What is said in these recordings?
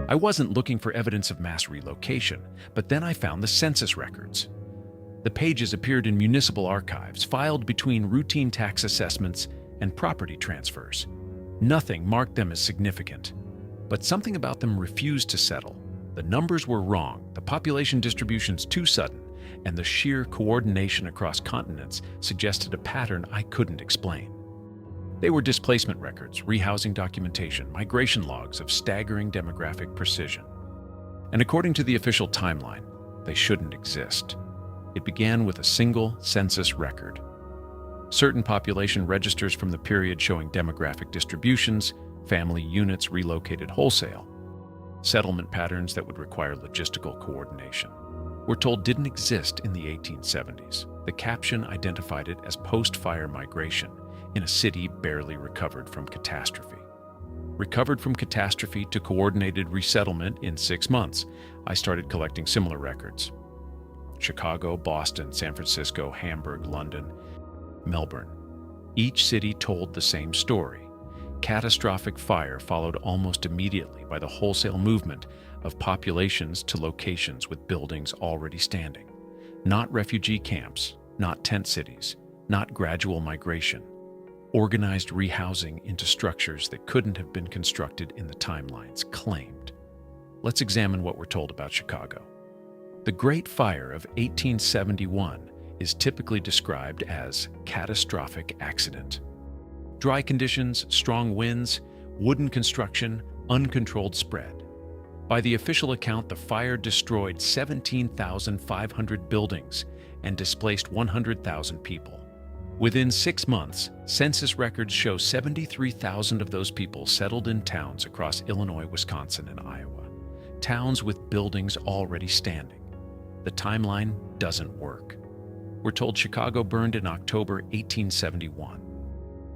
I wasn't looking for evidence of mass relocation, but then I found the census records. The pages appeared in municipal archives, filed between routine tax assessments and property transfers. Nothing marked them as significant, but something about them refused to settle. The numbers were wrong, the population distributions too sudden, and the sheer coordination across continents suggested a pattern I couldn't explain. They were displacement records, rehousing documentation, migration logs of staggering demographic precision. And according to the official timeline, they shouldn't exist. It began with a single census record. Certain population registers from the period showing demographic distributions, family units relocated wholesale, settlement patterns that would require logistical coordination, we're told didn't exist in the 1870s. The caption identified it as post-fire migration in a city barely recovered from catastrophe. Recovered from catastrophe to coordinated resettlement in 6 months, I started collecting similar records. Chicago, Boston, San Francisco, Hamburg, London, Melbourne. Each city told the same story. Catastrophic fire followed almost immediately by the wholesale movement of populations to locations with buildings already standing. Not refugee camps, not tent cities, not gradual migration. Organized rehousing into structures that couldn't have been constructed in the timelines claimed. Let's examine what we're told about Chicago. The Great Fire of 1871 is typically described as catastrophic accident. Dry conditions, strong winds, wooden construction, uncontrolled spread. By the official account, the fire destroyed 17,500 buildings and displaced 100,000 people. Within 6 months, census records show 73,000 of those people settled in towns across Illinois, Wisconsin, and Iowa. Towns with buildings already standing. The timeline doesn't work. We're told Chicago burned in October 1871.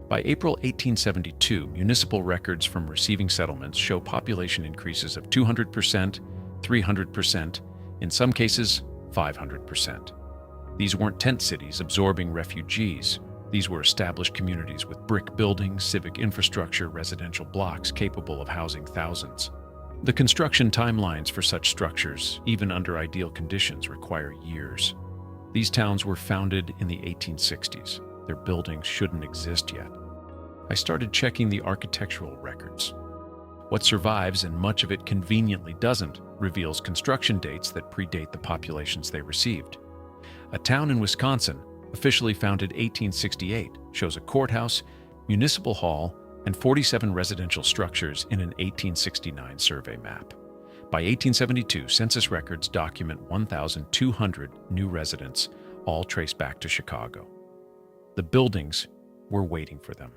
By April 1872, municipal records from receiving settlements show population increases of 200%, 300%, in some cases 500%. These weren't tent cities absorbing refugees. These were established communities with brick buildings, civic infrastructure, residential blocks capable of housing thousands. The construction timelines for such structures, even under ideal conditions, require years. These towns were founded in the 1860s. Their buildings shouldn't exist yet. I started checking the architectural records. What survives, and much of it conveniently doesn't, reveals construction dates that predate the populations they received. A town in Wisconsin, officially founded 1868, shows a courthouse, municipal hall, and 47 residential structures in an 1869 survey map. By 1872, census records document 1,200 new residents, all traced back to Chicago. The buildings were waiting for them.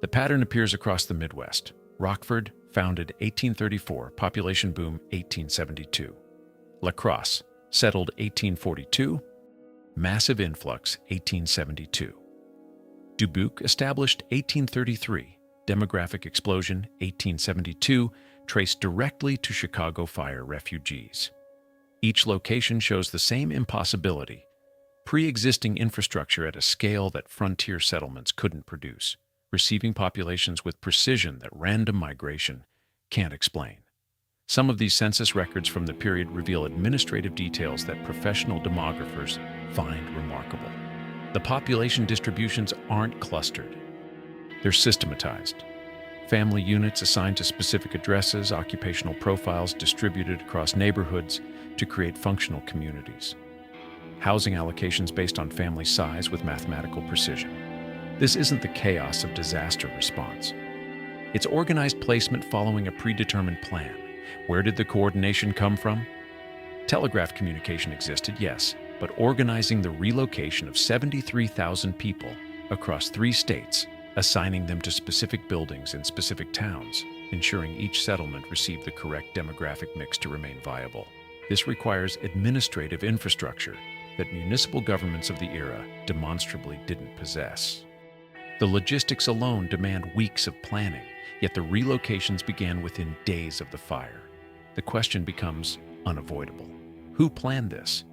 The pattern appears across the Midwest. Rockford, founded 1834, population boom 1872. La Crosse, settled 1842, massive influx 1872. Dubuque, established 1833, demographic explosion 1872, traced directly to Chicago fire refugees. Each location shows the same impossibility, pre-existing infrastructure at a scale that frontier settlements couldn't produce, receiving populations with precision that random migration can't explain. Some of these census records from the period reveal administrative details that professional demographers find remarkable. The population distributions aren't clustered. They're systematized. Family units assigned to specific addresses, occupational profiles distributed across neighborhoods to create functional communities. Housing allocations based on family size with mathematical precision. This isn't the chaos of disaster response. It's organized placement following a predetermined plan. Where did the coordination come from? Telegraph communication existed, yes, but organizing the relocation of 73,000 people across 3 states, assigning them to specific buildings in specific towns, ensuring each settlement received the correct demographic mix to remain viable. This requires administrative infrastructure that municipal governments of the era demonstrably didn't possess. The logistics alone demand weeks of planning, yet the relocations began within days of the fire. The question becomes unavoidable. Who planned this?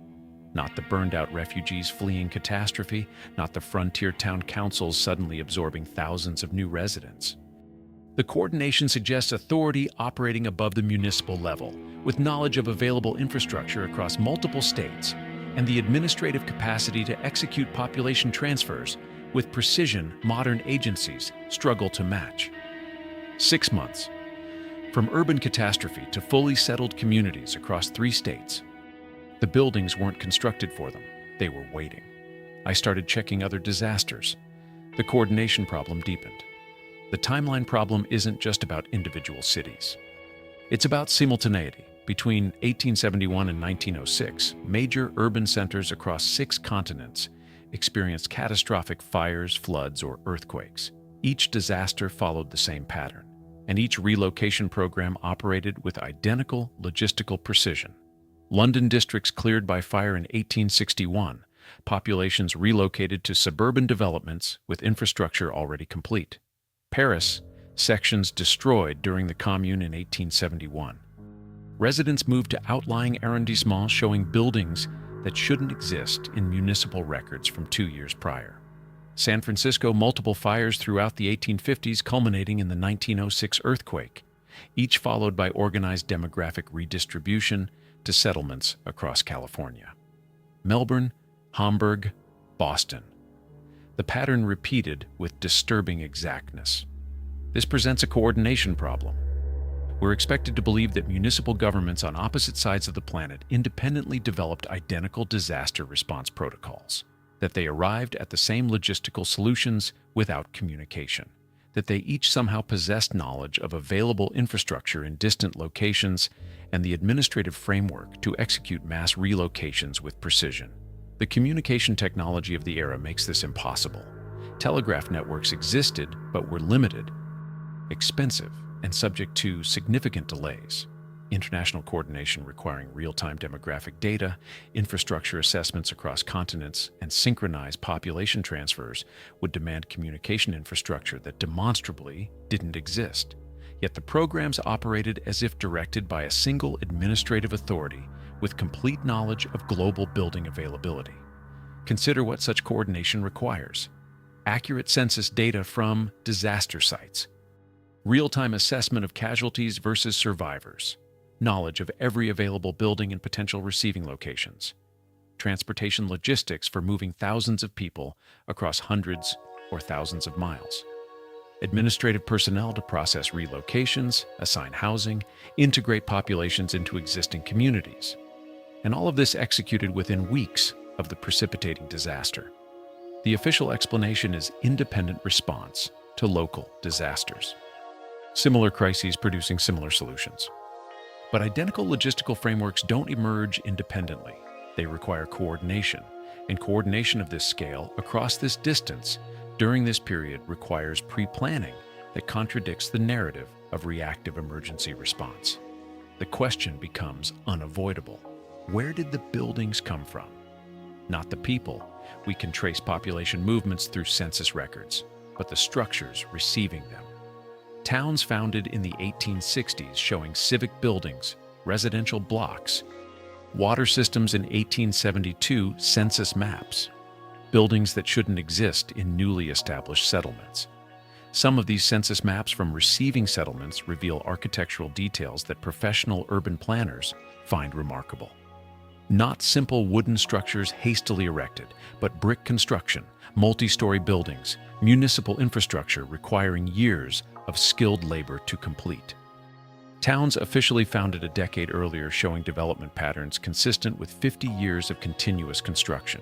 Not the burned-out refugees fleeing catastrophe, not the frontier town councils suddenly absorbing thousands of new residents. The coordination suggests authority operating above the municipal level, with knowledge of available infrastructure across multiple states, and the administrative capacity to execute population transfers with precision modern agencies struggle to match. 6 months. From urban catastrophe to fully settled communities across 3 states. The buildings weren't constructed for them, they were waiting. I started checking other disasters. The coordination problem deepened. The timeline problem isn't just about individual cities. It's about simultaneity. Between 1871 and 1906, major urban centers across 6 continents experienced catastrophic fires, floods, or earthquakes. Each disaster followed the same pattern, and each relocation program operated with identical logistical precision. London districts cleared by fire in 1861, populations relocated to suburban developments with infrastructure already complete. Paris, sections destroyed during the Commune in 1871. Residents moved to outlying arrondissements showing buildings that shouldn't exist in municipal records from 2 years prior. San Francisco, multiple fires throughout the 1850s culminating in the 1906 earthquake, each followed by organized demographic redistribution to settlements across California. Melbourne, Hamburg, Boston. The pattern repeated with disturbing exactness. This presents a coordination problem. We're expected to believe that municipal governments on opposite sides of the planet independently developed identical disaster response protocols, that they arrived at the same logistical solutions without communication, that they each somehow possessed knowledge of available infrastructure in distant locations and the administrative framework to execute mass relocations with precision. The communication technology of the era makes this impossible. Telegraph networks existed but were limited, expensive, and subject to significant delays. International coordination requiring real-time demographic data, infrastructure assessments across continents, and synchronized population transfers would demand communication infrastructure that demonstrably didn't exist. Yet the programs operated as if directed by a single administrative authority with complete knowledge of global building availability. Consider what such coordination requires. Accurate census data from disaster sites, real-time assessment of casualties versus survivors, knowledge of every available building and potential receiving locations, transportation logistics for moving thousands of people across hundreds or thousands of miles, administrative personnel to process relocations, assign housing, integrate populations into existing communities, and all of this executed within weeks of the precipitating disaster. The official explanation is independent response to local disasters. Similar crises producing similar solutions. But identical logistical frameworks don't emerge independently. They require coordination, and coordination of this scale across this distance during this period requires pre-planning that contradicts the narrative of reactive emergency response. The question becomes unavoidable. Where did the buildings come from? Not the people. We can trace population movements through census records, but the structures receiving them. Towns founded in the 1860s showing civic buildings, residential blocks, water systems in 1872 census maps, buildings that shouldn't exist in newly established settlements. Some of these census maps from receiving settlements reveal architectural details that professional urban planners find remarkable. Not simple wooden structures hastily erected, but brick construction, multi-story buildings, municipal infrastructure requiring years of skilled labor to complete. Towns officially founded a decade earlier showing development patterns consistent with 50 years of continuous construction.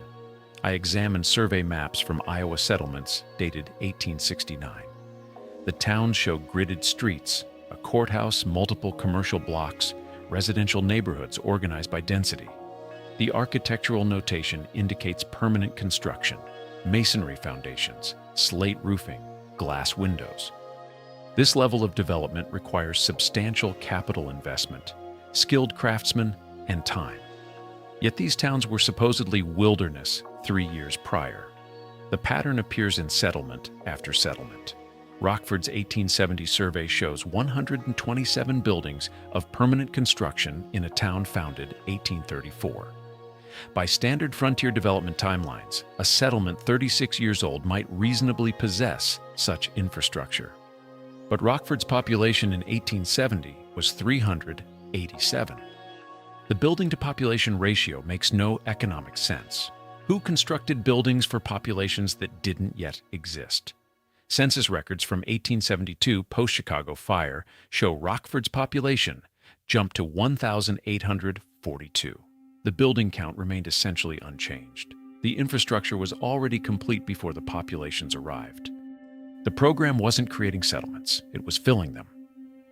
I examined survey maps from Iowa settlements dated 1869. The towns show gridded streets, a courthouse, multiple commercial blocks, residential neighborhoods organized by density. The architectural notation indicates permanent construction, masonry foundations, slate roofing, glass windows. This level of development requires substantial capital investment, skilled craftsmen, and time. Yet these towns were supposedly wilderness 3 years prior. The pattern appears in settlement after settlement. Rockford's 1870 survey shows 127 buildings of permanent construction in a town founded 1834. By standard frontier development timelines, a settlement 36 years old might reasonably possess such infrastructure. but Rockford's population in 1870 was 387. The building-to-population ratio makes no economic sense. Who constructed buildings for populations that didn't yet exist? Census records from 1872 post-Chicago fire show Rockford's population jumped to 1,842. The building count remained essentially unchanged. The infrastructure was already complete before the populations arrived. The program wasn't creating settlements, it was filling them.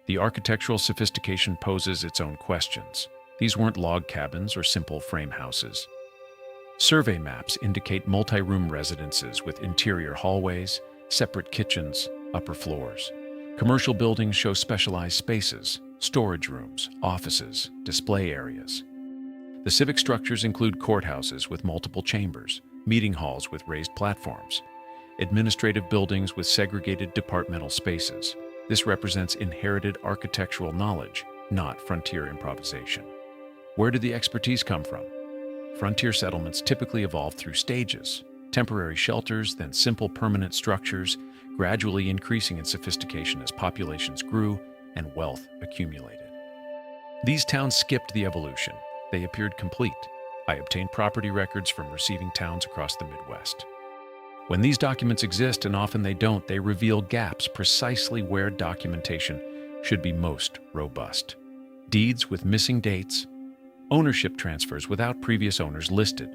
The architectural sophistication poses its own questions. These weren't log cabins or simple frame houses. Survey maps indicate multi-room residences with interior hallways, separate kitchens, upper floors. Commercial buildings show specialized spaces, storage rooms, offices, display areas. The civic structures include courthouses with multiple chambers, meeting halls with raised platforms, administrative buildings with segregated departmental spaces. This represents inherited architectural knowledge, not frontier improvisation. Where did the expertise come from? Frontier settlements typically evolved through stages: temporary shelters, then simple permanent structures, gradually increasing in sophistication as populations grew and wealth accumulated. These towns skipped the evolution. They appeared complete. I obtained property records from receiving towns across the Midwest. When these documents exist, and often they don't, they reveal gaps precisely where documentation should be most robust. Deeds with missing dates, ownership transfers without previous owners listed,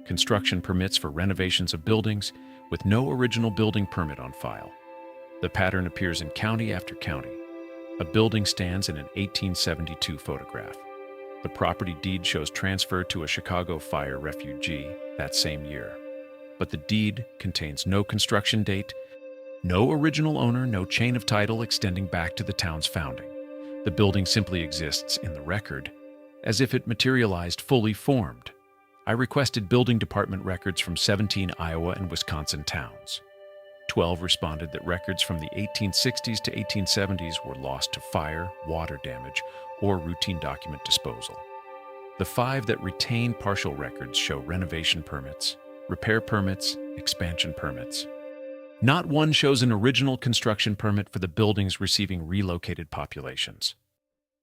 construction permits for renovations of buildings with no original building permit on file. The pattern appears in county after county. A building stands in an 1872 photograph. The property deed shows transfer to a Chicago fire refugee that same year. But the deed contains no construction date, no original owner, no chain of title extending back to the town's founding. The building simply exists in the record, as if it materialized fully formed. I requested building department records from 17 Iowa and Wisconsin towns. 12 responded that records from the 1860s to 1870s were lost to fire, water damage, or routine document disposal. The 5 that retained partial records show renovation permits, repair permits, expansion permits. Not one shows an original construction permit for the buildings receiving relocated populations.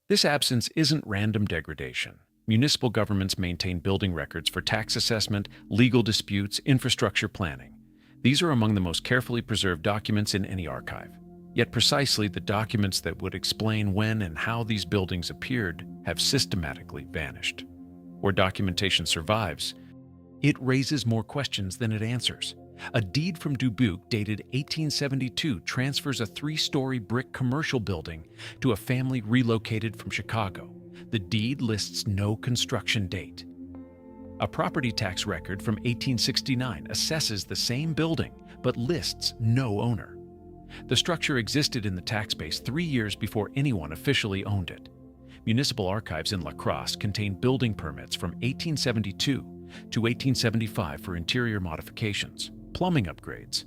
This absence isn't random degradation. Municipal governments maintain building records for tax assessment, legal disputes, infrastructure planning. These are among the most carefully preserved documents in any archive. Yet precisely the documents that would explain when and how these buildings appeared have systematically vanished. Where documentation survives, it raises more questions than it answers. A deed from Dubuque dated 1872 transfers a 3-story brick commercial building to a family relocated from Chicago. The deed lists no construction date. A property tax record from 1869 assesses the same building but lists no owner. The structure existed in the tax base 3 years before anyone officially owned it. Municipal archives in La Crosse contain building permits from 1872 to 1875 for interior modifications, plumbing upgrades,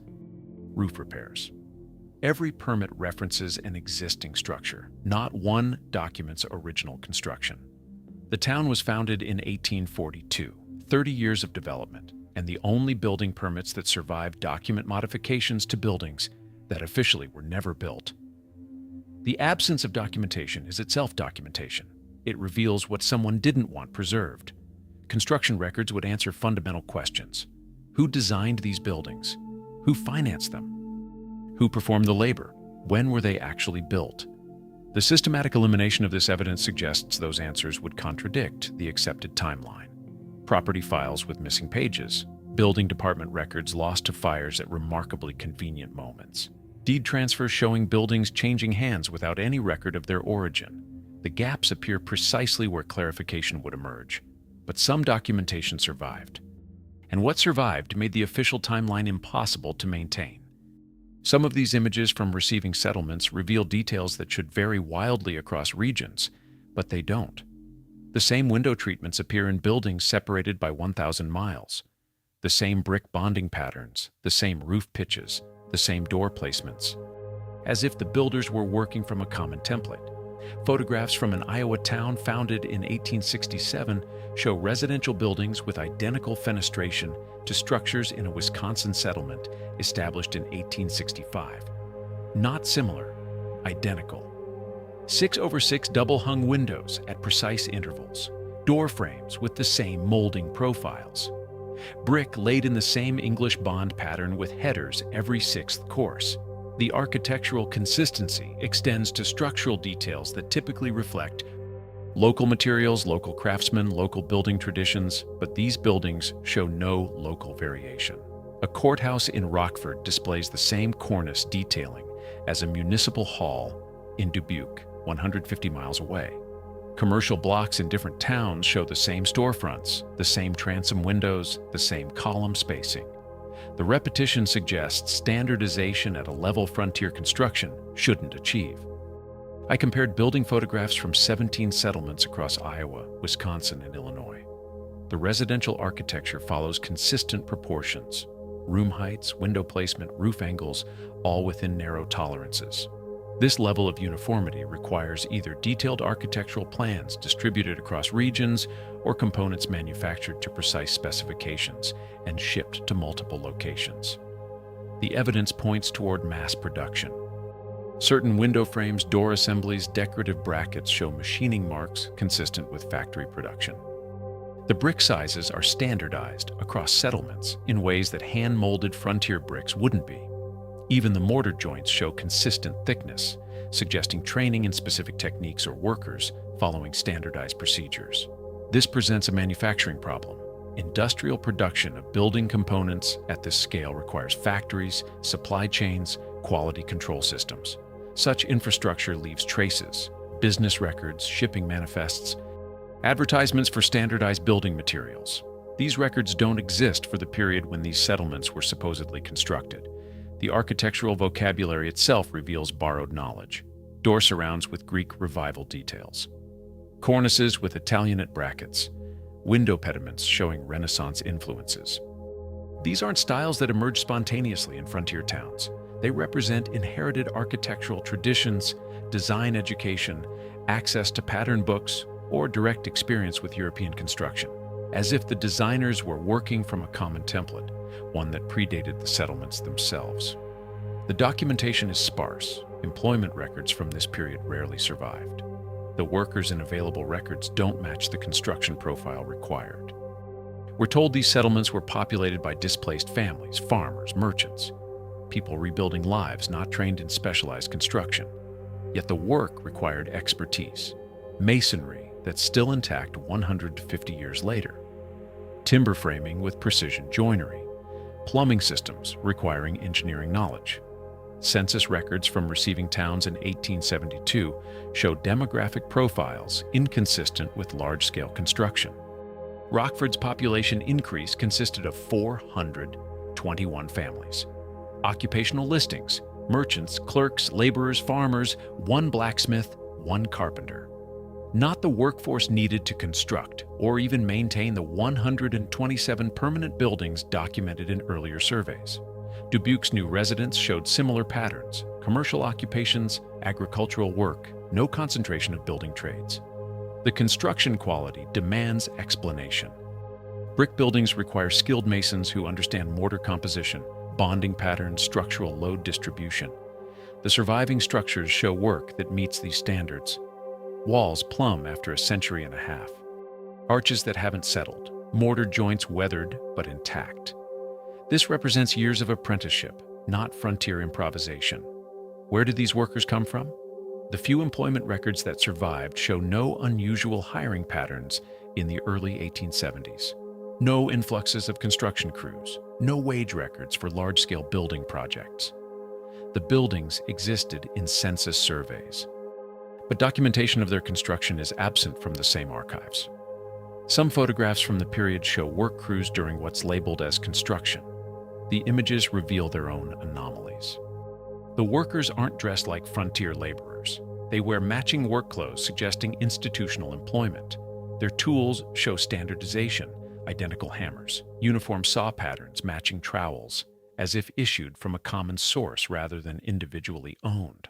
roof repairs. Every permit references an existing structure. Not one documents original construction. The town was founded in 1842, 30 years of development, and the only building permits that survive document modifications to buildings that officially were never built. The absence of documentation is itself documentation. It reveals what someone didn't want preserved. Construction records would answer fundamental questions. Who designed these buildings? Who financed them? Who performed the labor? When were they actually built? The systematic elimination of this evidence suggests those answers would contradict the accepted timeline. Property files with missing pages, building department records lost to fires at remarkably convenient moments, deed transfers showing buildings changing hands without any record of their origin. The gaps appear precisely where clarification would emerge, but some documentation survived. And what survived made the official timeline impossible to maintain. Some of these images from receiving settlements reveal details that should vary wildly across regions, but they don't. The same window treatments appear in buildings separated by 1,000 miles. The same brick bonding patterns, the same roof pitches, the same door placements, as if the builders were working from a common template. Photographs from an Iowa town founded in 1867 show residential buildings with identical fenestration to structures in a Wisconsin settlement established in 1865. Not similar, identical. 6/6 double-hung windows at precise intervals, door frames with the same molding profiles. Brick laid in the same English bond pattern with headers every sixth course. The architectural consistency extends to structural details that typically reflect local materials, local craftsmen, local building traditions, but these buildings show no local variation. A courthouse in Rockford displays the same cornice detailing as a municipal hall in Dubuque, 150 miles away. Commercial blocks in different towns show the same storefronts, the same transom windows, the same column spacing. The repetition suggests standardization at a level frontier construction shouldn't achieve. I compared building photographs from 17 settlements across Iowa, Wisconsin, and Illinois. The residential architecture follows consistent proportions: room heights, window placement, roof angles, all within narrow tolerances. This level of uniformity requires either detailed architectural plans distributed across regions or components manufactured to precise specifications and shipped to multiple locations. The evidence points toward mass production. Certain window frames, door assemblies, decorative brackets show machining marks consistent with factory production. The brick sizes are standardized across settlements in ways that hand-molded frontier bricks wouldn't be. Even the mortar joints show consistent thickness, suggesting training in specific techniques or workers following standardized procedures. This presents a manufacturing problem. Industrial production of building components at this scale requires factories, supply chains, quality control systems. Such infrastructure leaves traces: business records, shipping manifests, advertisements for standardized building materials. These records don't exist for the period when these settlements were supposedly constructed. The architectural vocabulary itself reveals borrowed knowledge. Door surrounds with Greek Revival details. Cornices with Italianate brackets. Window pediments showing Renaissance influences. These aren't styles that emerge spontaneously in frontier towns. They represent inherited architectural traditions, design education, access to pattern books, or direct experience with European construction, as if the designers were working from a common template, one that predated the settlements themselves. The documentation is sparse. Employment records from this period rarely survived. The workers in available records don't match the construction profile required. We're told these settlements were populated by displaced families, farmers, merchants, people rebuilding lives not trained in specialized construction. Yet the work required expertise, masonry that's still intact 150 years later, timber framing with precision joinery, plumbing systems requiring engineering knowledge. Census records from receiving towns in 1872 show demographic profiles inconsistent with large-scale construction. Rockford's population increase consisted of 421 families. Occupational listings: merchants, clerks, laborers, farmers, one blacksmith, one carpenter. Not the workforce needed to construct or even maintain the 127 permanent buildings documented in earlier surveys. Dubuque's new residents showed similar patterns: commercial occupations, agricultural work, no concentration of building trades. The construction quality demands explanation. Brick buildings require skilled masons who understand mortar composition, bonding patterns, structural load distribution. The surviving structures show work that meets these standards. Walls plumb after a century and a half. Arches that haven't settled. Mortar joints weathered but intact. This represents years of apprenticeship, not frontier improvisation. Where did these workers come from? The few employment records that survived show no unusual hiring patterns in the early 1870s. No influxes of construction crews, no wage records for large-scale building projects. The buildings existed in census surveys, but documentation of their construction is absent from the same archives. Some photographs from the period show work crews during what's labeled as construction. The images reveal their own anomalies. The workers aren't dressed like frontier laborers. They wear matching work clothes, suggesting institutional employment. Their tools show standardization: identical hammers, uniform saw patterns matching trowels, as if issued from a common source rather than individually owned.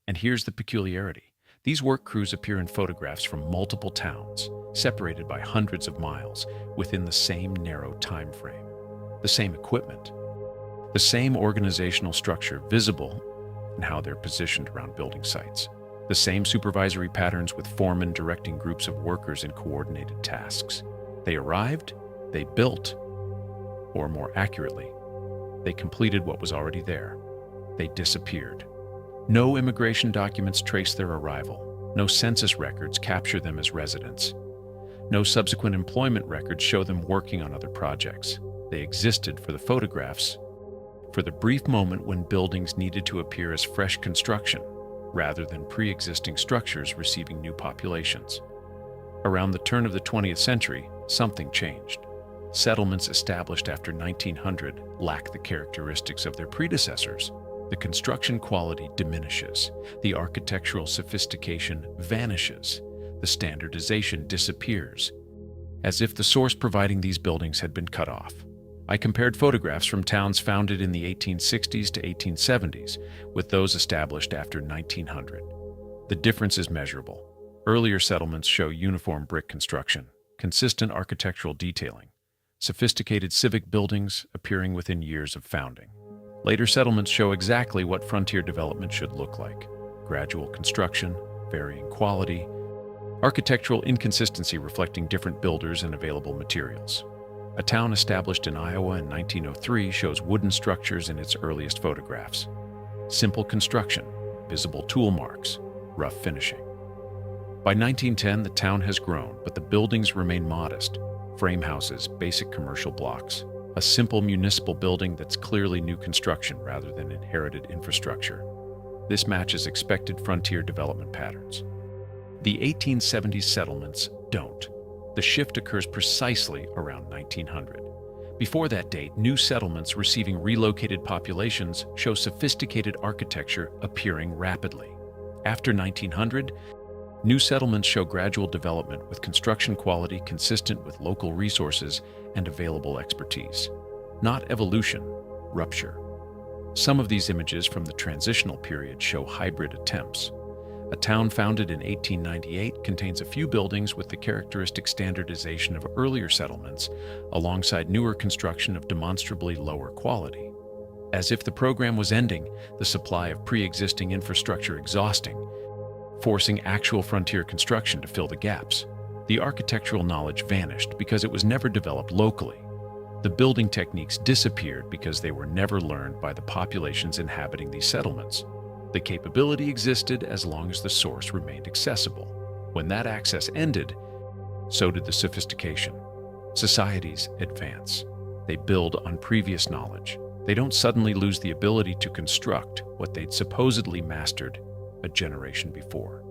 And here's the peculiarity. These work crews appear in photographs from multiple towns, separated by hundreds of miles, within the same narrow time frame. The same equipment, the same organizational structure visible and how they're positioned around building sites. The same supervisory patterns with foremen directing groups of workers in coordinated tasks. They arrived, they built, or more accurately, they completed what was already there. They disappeared. No immigration documents trace their arrival. No census records capture them as residents. No subsequent employment records show them working on other projects. They existed for the photographs, for the brief moment when buildings needed to appear as fresh construction, rather than pre-existing structures receiving new populations. Around the turn of the 20th century, something changed. Settlements established after 1900 lack the characteristics of their predecessors. The construction quality diminishes. The architectural sophistication vanishes. The standardization disappears, as if the source providing these buildings had been cut off. I compared photographs from towns founded in the 1860s to 1870s with those established after 1900. The difference is measurable. Earlier settlements show uniform brick construction, consistent architectural detailing, sophisticated civic buildings appearing within years of founding. Later settlements show exactly what frontier development should look like: gradual construction, varying quality, architectural inconsistency reflecting different builders and available materials. A town established in Iowa in 1903 shows wooden structures in its earliest photographs. Simple construction, visible tool marks, rough finishing. By 1910, the town has grown, but the buildings remain modest. Frame houses, basic commercial blocks. A simple municipal building that's clearly new construction rather than inherited infrastructure. This matches expected frontier development patterns. The 1870s settlements don't. The shift occurs precisely around 1900. Before that date, new settlements receiving relocated populations show sophisticated architecture appearing rapidly. After 1900, new settlements show gradual development with construction quality consistent with local resources and available expertise. Not evolution, rupture. Some of these images from the transitional period show hybrid attempts. A town founded in 1898 contains a few buildings with the characteristic standardization of earlier settlements, alongside newer construction of demonstrably lower quality. As if the program was ending, the supply of pre-existing infrastructure exhausting, forcing actual frontier construction to fill the gaps. The architectural knowledge vanished because it was never developed locally. The building techniques disappeared because they were never learned by the populations inhabiting these settlements. The capability existed as long as the source remained accessible. When that access ended, so did the sophistication. Societies advance. They build on previous knowledge. They don't suddenly lose the ability to construct what they'd supposedly mastered a generation before.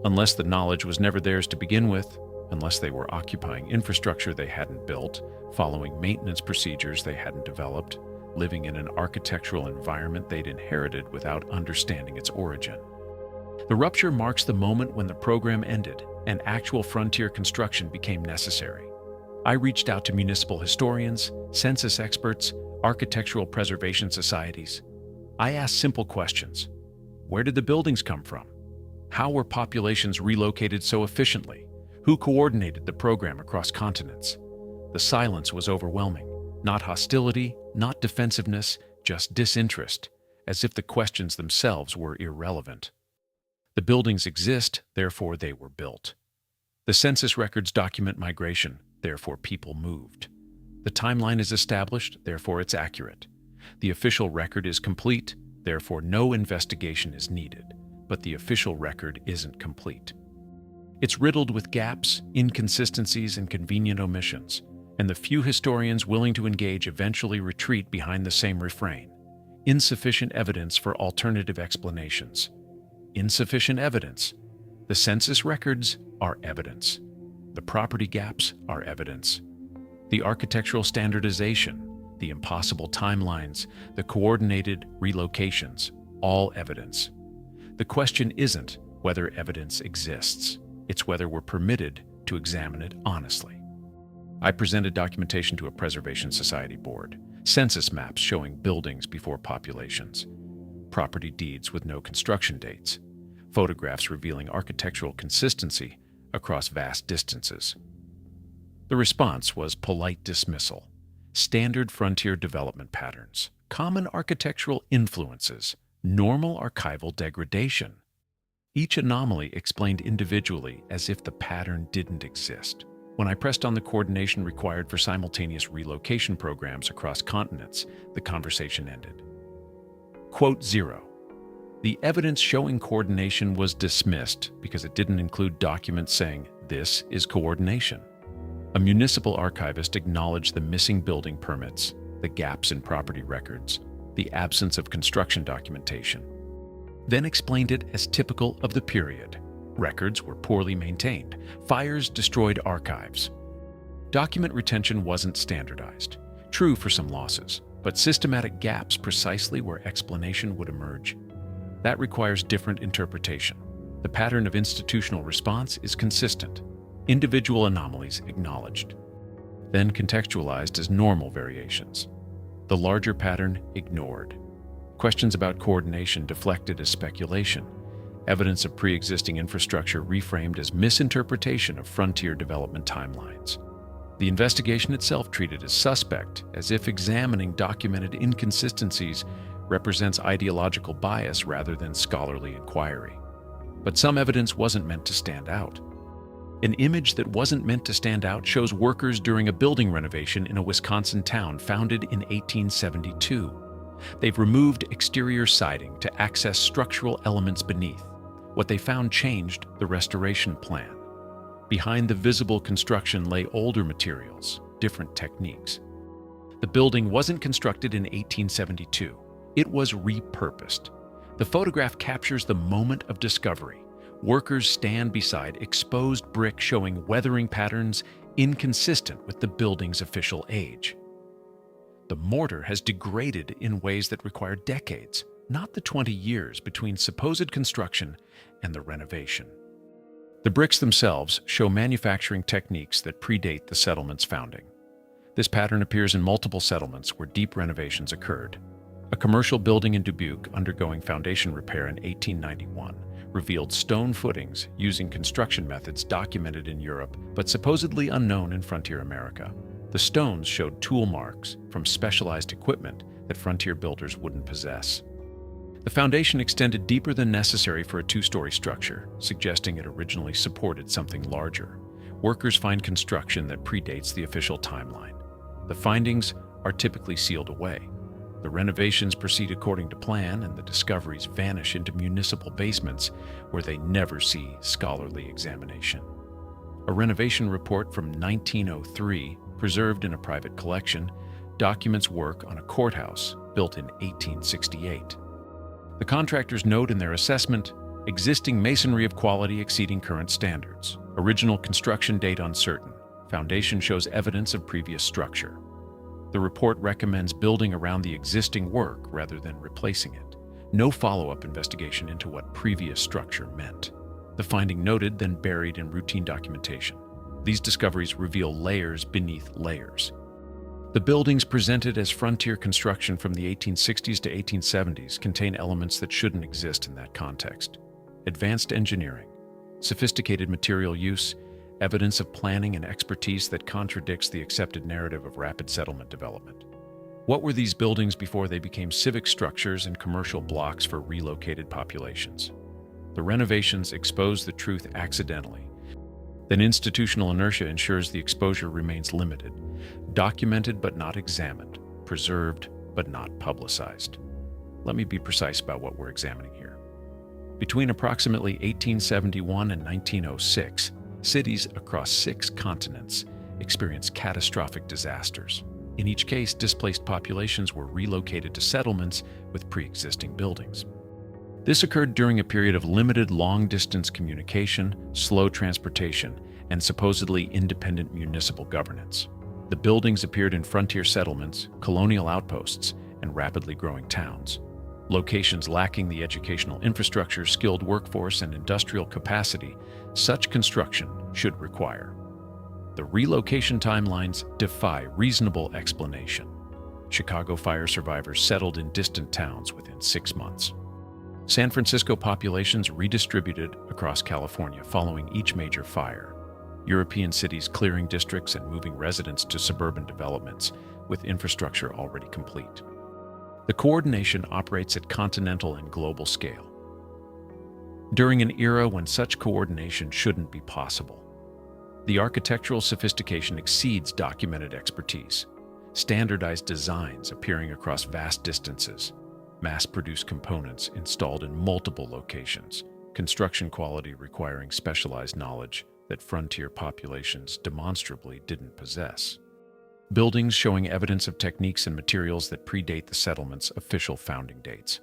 Unless the knowledge was never theirs to begin with, unless they were occupying infrastructure they hadn't built, following maintenance procedures they hadn't developed, living in an architectural environment they'd inherited without understanding its origin. The rupture marks the moment when the program ended and actual frontier construction became necessary. I reached out to municipal historians, census experts, architectural preservation societies. I asked simple questions. Where did the buildings come from? How were populations relocated so efficiently? Who coordinated the program across continents? The silence was overwhelming. Not hostility, not defensiveness, just disinterest, as if the questions themselves were irrelevant. The buildings exist, therefore they were built. The census records document migration, therefore people moved. The timeline is established, therefore it's accurate. The official record is complete, therefore no investigation is needed. But the official record isn't complete. It's riddled with gaps, inconsistencies, and convenient omissions, and the few historians willing to engage eventually retreat behind the same refrain: insufficient evidence for alternative explanations. Insufficient evidence. The census records are evidence. The property gaps are evidence. The architectural standardization, the impossible timelines, the coordinated relocations, all evidence. The question isn't whether evidence exists, it's whether we're permitted to examine it honestly. I presented documentation to a preservation society board, census maps showing buildings before populations, property deeds with no construction dates, photographs revealing architectural consistency across vast distances. The response was polite dismissal, standard frontier development patterns, common architectural influences, normal archival degradation. Each anomaly explained individually as if the pattern didn't exist. When I pressed on the coordination required for simultaneous relocation programs across continents, the conversation ended. Quote 0. The evidence showing coordination was dismissed because it didn't include documents saying, "This is coordination." A municipal archivist acknowledged the missing building permits, the gaps in property records, the absence of construction documentation, then explained it as typical of the period. Records were poorly maintained. Fires destroyed archives. Document retention wasn't standardized. True for some losses, but systematic gaps precisely where explanation would emerge. That requires different interpretation. The pattern of institutional response is consistent. Individual anomalies acknowledged, then contextualized as normal variations. The larger pattern ignored. Questions about coordination deflected as speculation. Evidence of pre-existing infrastructure reframed as misinterpretation of frontier development timelines. The investigation itself treated as suspect, as if examining documented inconsistencies represents ideological bias rather than scholarly inquiry. But some evidence wasn't meant to stand out. An image that wasn't meant to stand out shows workers during a building renovation in a Wisconsin town founded in 1872. They've removed exterior siding to access structural elements beneath. What they found changed the restoration plan. Behind the visible construction lay older materials, different techniques. The building wasn't constructed in 1872. It was repurposed. The photograph captures the moment of discovery. Workers stand beside exposed brick showing weathering patterns inconsistent with the building's official age. The mortar has degraded in ways that require decades, not the 20 years between supposed construction and the renovation. The bricks themselves show manufacturing techniques that predate the settlement's founding. This pattern appears in multiple settlements where deep renovations occurred. A commercial building in Dubuque undergoing foundation repair in 1891 revealed stone footings using construction methods documented in Europe but supposedly unknown in frontier America. The stones showed tool marks from specialized equipment that frontier builders wouldn't possess. The foundation extended deeper than necessary for a two-story structure, suggesting it originally supported something larger. Workers find construction that predates the official timeline. The findings are typically sealed away. The renovations proceed according to plan, and the discoveries vanish into municipal basements where they never see scholarly examination. A renovation report from 1903, preserved in a private collection, documents work on a courthouse built in 1868. The contractors note in their assessment, existing masonry of quality exceeding current standards. Original construction date uncertain. Foundation shows evidence of previous structure. The report recommends building around the existing work rather than replacing it. No follow-up investigation into what previous structure meant. The finding noted, then buried in routine documentation. These discoveries reveal layers beneath layers. The buildings presented as frontier construction from the 1860s to 1870s contain elements that shouldn't exist in that context. Advanced engineering, sophisticated material use, evidence of planning and expertise that contradicts the accepted narrative of rapid settlement development. What were these buildings before they became civic structures and commercial blocks for relocated populations? The renovations expose the truth accidentally. Then institutional inertia ensures the exposure remains limited, documented but not examined, preserved but not publicized. Let me be precise about what we're examining here. Between approximately 1871 and 1906, cities across 6 continents experienced catastrophic disasters. In each case, displaced populations were relocated to settlements with pre-existing buildings. This occurred during a period of limited long-distance communication, slow transportation, and supposedly independent municipal governance. The buildings appeared in frontier settlements, colonial outposts, and rapidly growing towns. Locations lacking the educational infrastructure, skilled workforce, and industrial capacity such construction should require. The relocation timelines defy reasonable explanation. Chicago fire survivors settled in distant towns within 6 months. San Francisco populations redistributed across California following each major fire. European cities clearing districts and moving residents to suburban developments with infrastructure already complete. The coordination operates at continental and global scale. During an era when such coordination shouldn't be possible, the architectural sophistication exceeds documented expertise. Standardized designs appearing across vast distances, mass-produced components installed in multiple locations, construction quality requiring specialized knowledge that frontier populations demonstrably didn't possess. Buildings showing evidence of techniques and materials that predate the settlement's official founding dates.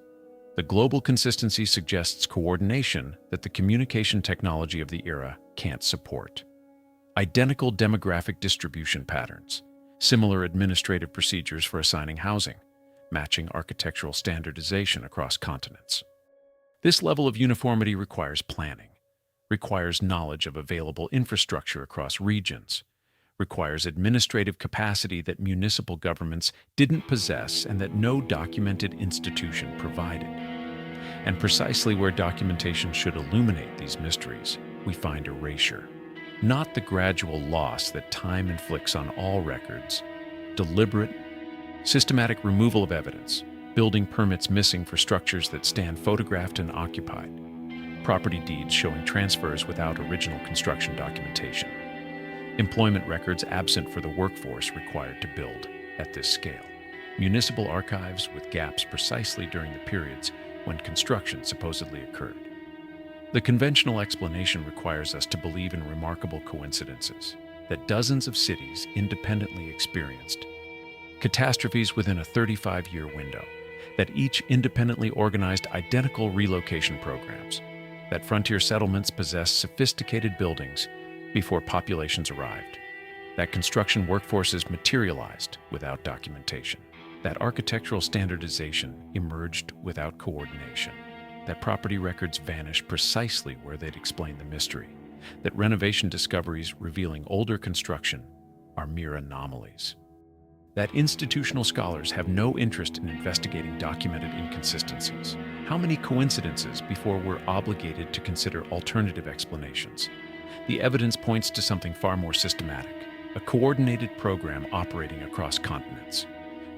The global consistency suggests coordination that the communication technology of the era can't support. Identical demographic distribution patterns, similar administrative procedures for assigning housing, matching architectural standardization across continents. This level of uniformity requires planning, requires knowledge of available infrastructure across regions, requires administrative capacity that municipal governments didn't possess and that no documented institution provided. And precisely where documentation should illuminate these mysteries, we find erasure. Not the gradual loss that time inflicts on all records, deliberate, systematic removal of evidence, building permits missing for structures that stand photographed and occupied, property deeds showing transfers without original construction documentation, employment records absent for the workforce required to build at this scale, municipal archives with gaps precisely during the periods when construction supposedly occurred. The conventional explanation requires us to believe in remarkable coincidences that dozens of cities independently experienced catastrophes within a 35-year window, that each independently organized identical relocation programs, that frontier settlements possessed sophisticated buildings before populations arrived, that construction workforces materialized without documentation, that architectural standardization emerged without coordination, that property records vanished precisely where they'd explain the mystery, that renovation discoveries revealing older construction are mere anomalies, that institutional scholars have no interest in investigating documented inconsistencies. How many coincidences before we're obligated to consider alternative explanations? The evidence points to something far more systematic, a coordinated program operating across continents.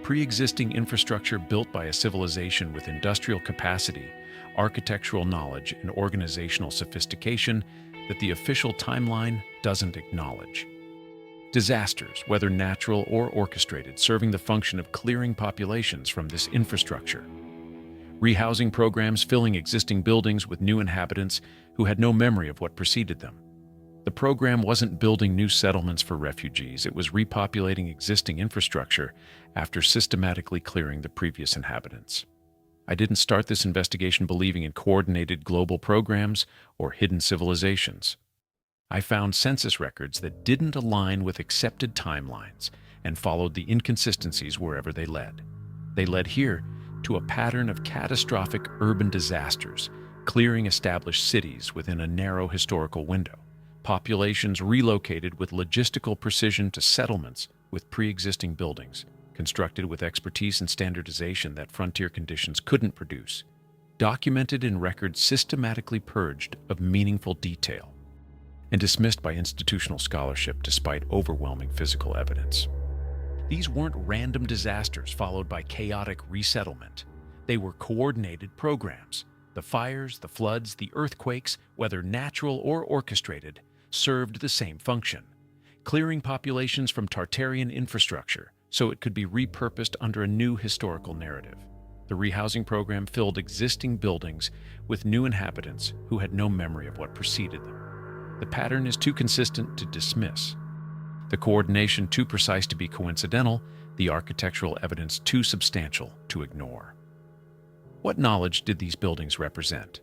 Pre-existing infrastructure built by a civilization with industrial capacity, architectural knowledge, and organizational sophistication that the official timeline doesn't acknowledge. Disasters, whether natural or orchestrated, serving the function of clearing populations from this infrastructure. Rehousing programs filling existing buildings with new inhabitants who had no memory of what preceded them. The program wasn't building new settlements for refugees, it was repopulating existing infrastructure after systematically clearing the previous inhabitants. I didn't start this investigation believing in coordinated global programs or hidden civilizations. I found census records that didn't align with accepted timelines and followed the inconsistencies wherever they led. They led here to a pattern of catastrophic urban disasters, clearing established cities within a narrow historical window. Populations relocated with logistical precision to settlements with pre-existing buildings, constructed with expertise and standardization that frontier conditions couldn't produce, documented in records systematically purged of meaningful detail, and dismissed by institutional scholarship despite overwhelming physical evidence. These weren't random disasters followed by chaotic resettlement. They were coordinated programs. The fires, the floods, the earthquakes, whether natural or orchestrated, served the same function, clearing populations from Tartarian infrastructure so it could be repurposed under a new historical narrative. The rehousing program filled existing buildings with new inhabitants who had no memory of what preceded them. The pattern is too consistent to dismiss, the coordination too precise to be coincidental, the architectural evidence too substantial to ignore. What knowledge did these buildings represent?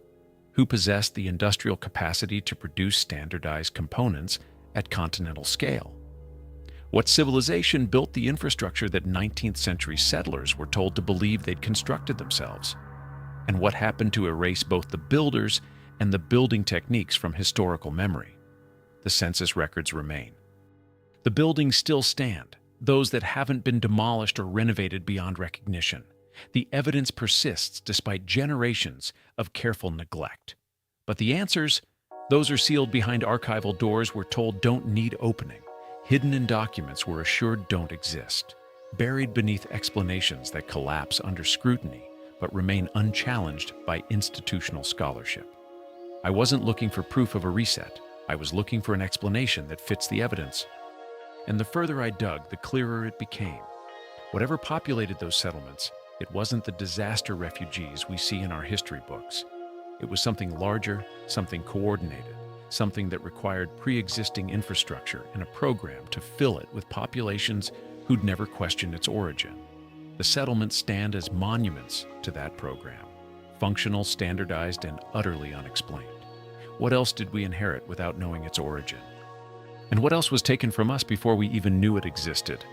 Who possessed the industrial capacity to produce standardized components at continental scale? What civilization built the infrastructure that 19th century settlers were told to believe they'd constructed themselves? And what happened to erase both the builders and the building techniques from historical memory? The census records remain. The buildings still stand, those that haven't been demolished or renovated beyond recognition. The evidence persists despite generations of careful neglect. But the answers, those are sealed behind archival doors we're told don't need opening, hidden in documents we're assured don't exist. buried beneath explanations that collapse under scrutiny but remain unchallenged by institutional scholarship. I wasn't looking for proof of a reset. I was looking for an explanation that fits the evidence. And the further I dug, the clearer it became. Whatever populated those settlements, it wasn't the disaster refugees we see in our history books. It was something larger, something coordinated, something that required pre-existing infrastructure and a program to fill it with populations who'd never questioned its origin. The settlements stand as monuments to that program, functional, standardized, and utterly unexplained. What else did we inherit without knowing its origin? And what else was taken from us before we even knew it existed?